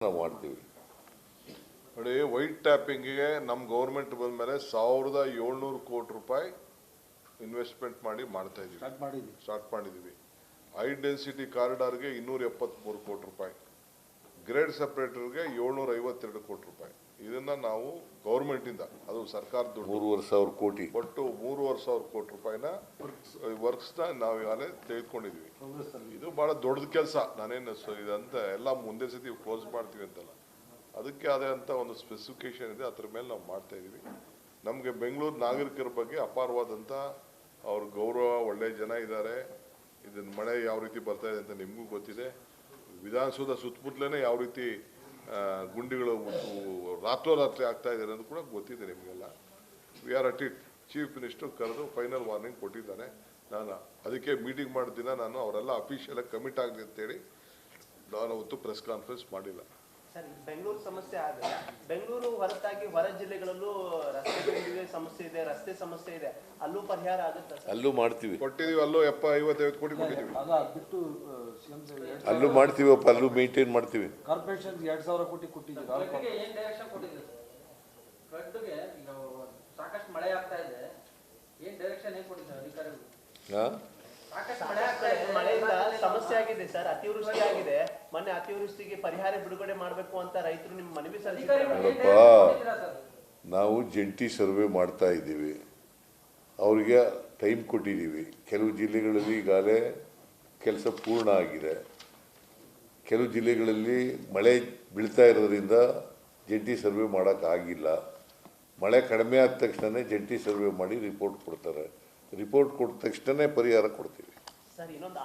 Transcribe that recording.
ನಾವು ಮಾಡ್ತೀವಿ ನೋಡಿ. ವೈಟ್ ಟ್ಯಾಪಿಂಗಿಗೆ ನಮ್ಮ ಗೌರ್ಮೆಂಟ್ ಬಂದ ಮೇಲೆ 1700 ಕೋಟಿ ರೂಪಾಯಿ ಇನ್ವೆಸ್ಟ್ಮೆಂಟ್ ಮಾಡ್ತಾ ಇದ್ದೀವಿ, ಸ್ಟಾರ್ಟ್ ಮಾಡಿದ್ದೀವಿ. ಹೈ ಡೆನ್ಸಿಟಿ ಕಾರಿಡಾರ್ಗೆ 273 ಕೋಟಿ ರೂಪಾಯಿ, ಗ್ರೇಡ್ ಸಪ್ರೇಟರ್ಗೆ 752 ಕೋಟಿ ರೂಪಾಯಿ. ಇದನ್ನ ನಾವು ಗೌರ್ಮೆಂಟಿಂದ, ಅದು ಸರ್ಕಾರದ ದುಡ್ಡು, 3,500 ಕೋಟಿ, ಒಟ್ಟು 3,500 ಕೋಟಿ ರೂಪಾಯಿನ ವರ್ಕ್ಸ್ನ ನಾವು ಈಗಾಗಲೇ ತೆಗೆದುಕೊಂಡಿದ್ವಿ. ಇದು ಬಹಳ ದೊಡ್ಡದ ಕೆಲಸ. ನಾನೇನು ಇದಂತ ಎಲ್ಲ ಮುಂದೆ ಸತಿ ಕ್ಲೋಸ್ ಮಾಡ್ತೀವಿ ಅಂತಲ್ಲ, ಅದಕ್ಕೆ ಆದಂಥ ಒಂದು ಸ್ಪೆಸಿಫಿಕೇಶನ್ ಇದೆ, ಅದ್ರ ಮೇಲೆ ನಾವು ಮಾಡ್ತಾ ಇದ್ದೀವಿ. ನಮಗೆ ಬೆಂಗಳೂರು ನಾಗರಿಕರ ಬಗ್ಗೆ ಅಪಾರವಾದಂಥ ಅವ್ರ ಗೌರವ, ಒಳ್ಳೆ ಜನ ಇದ್ದಾರೆ. ಇದನ್ನ ಮಳೆ ಯಾವ ರೀತಿ ಬರ್ತಾ ಇದೆ ಅಂತ ನಿಮಗೂ ಗೊತ್ತಿದೆ. ವಿಧಾನಸೌಧ ಸುತ್ತಮುತ್ತಲೇ ಯಾವ ರೀತಿ ಗುಂಡಿಗಳು ರಾತ್ರೋರಾತ್ರಿ ಆಗ್ತಾ ಇದೆ ಅನ್ನೋದು ಕೂಡ ಗೊತ್ತಿದೆ ನಿಮಗೆಲ್ಲ. We are at it. Chief minister ಕರೆದು ಫೈನಲ್ ವಾರ್ನಿಂಗ್ ಕೊಟ್ಟಿದ್ದಾನೆ. ನಾನು ಅದಕ್ಕೆ ಮೀಟಿಂಗ್ ಮಾಡಿದ ದಿನ ನಾನು ಅವರೆಲ್ಲ ಅಫಿಷಿಯಲಾಗಿ ಕಮಿಟ್ ಆಗಲಿ ಅಂತೇಳಿ ನಾನು ಅವತ್ತು ಪ್ರೆಸ್ ಕಾನ್ಫರೆನ್ಸ್ ಮಾಡಿಲ್ಲ. ಸರ್, ಬೆಂಗಳೂರು ಸಮಸ್ಯೆ ಆದರೆ ಬೆಂಗಳೂರು ಹೊರತಾಗಿ ಹೊರ ಜಿಲ್ಲೆಗಳಲ್ಲೂ ಸಮಸ್ಯೆ ಇದೆ, ರಸ್ತೆ ಸಮಸ್ಯೆ ಇದೆ, ಅಲ್ಲೂ ಪರಿಹಾರ ಆಗುತ್ತೆ? ಅಲ್ಲೂ ಮಾಡ್ತೀವಿ, ಕೊಟ್ಟಿದ್ದೀವಿ. ಅಲ್ಲೂ 55 ಕೋಟಿ ಕೊಟ್ಟಿದ್ದೀವಿ. ಅಲ್ಲೂ ಮಾಡ್ತೀವಪ್ಪ, ಅಲ್ಲೂ ಮೇಂಟೈನ್ ಮಾಡ್ತೀವಿ. ಕಾರ್ಪೊರೇಷನ್ 2,000 ಕೋಟಿ ಕೊಟ್ಟಿದ್ದೀವಿ. ಸಾಕಷ್ಟು ಮಳೆ ಆಗ್ತಾ ಇದೆ, ಏನ್ ಡೈರೆಕ್ಷನ್ ಹೇಗೆ ಕೊಟ್ಟಿದ್ದಾರೆ ಅಧಿಕಾರಿಗಳು? ಮಳೆಯಿಂದ ಸಮಸ್ಯೆ ಆಗಿದೆ ಸರ್, ಅತಿವೃಷ್ಟಿ ಆಗಿದೆ. ಮೊನ್ನೆ ಅತಿವೃಷ್ಟಿಗೆ ಪರಿಹಾರ ಬಿಡುಗಡೆ ಮಾಡಬೇಕು ಅಂತ ರೈತರು ನಿಮ್ಮ ಮನವಿ ಸಲ್ಲಿಸಿದ್ದಾರೆ. ನಾವು ಜಂಟಿ ಸರ್ವೆ ಮಾಡ್ತಾ ಇದ್ದೀವಿ, ಅವರಿಗೆ ಟೈಮ್ ಕೊಟ್ಟಿದ್ದೀವಿ. ಕೆಲವು ಜಿಲ್ಲೆಗಳಲ್ಲಿ ಈಗಾಗಲೇ ಕೆಲಸ ಪೂರ್ಣ ಆಗಿದೆ, ಕೆಲವು ಜಿಲ್ಲೆಗಳಲ್ಲಿ ಮಳೆ ಬೀಳ್ತಾ ಇರೋದ್ರಿಂದ ಜಂಟಿ ಸರ್ವೆ ಮಾಡೋಕ್ಕಾಗಿಲ್ಲ. ಮಳೆ ಕಡಿಮೆ ಆದ ತಕ್ಷಣ ಜಂಟಿ ಸರ್ವೆ ಮಾಡಿ ರಿಪೋರ್ಟ್ ಕೊಡ್ತಾರೆ. ರಿಪೋರ್ಟ್ ಕೊಟ್ಟ ತಕ್ಷಣ ಪರಿಹಾರ ಕೊಡ್ತೀವಿ. ಸರ್, ಇನ್ನೊಂದು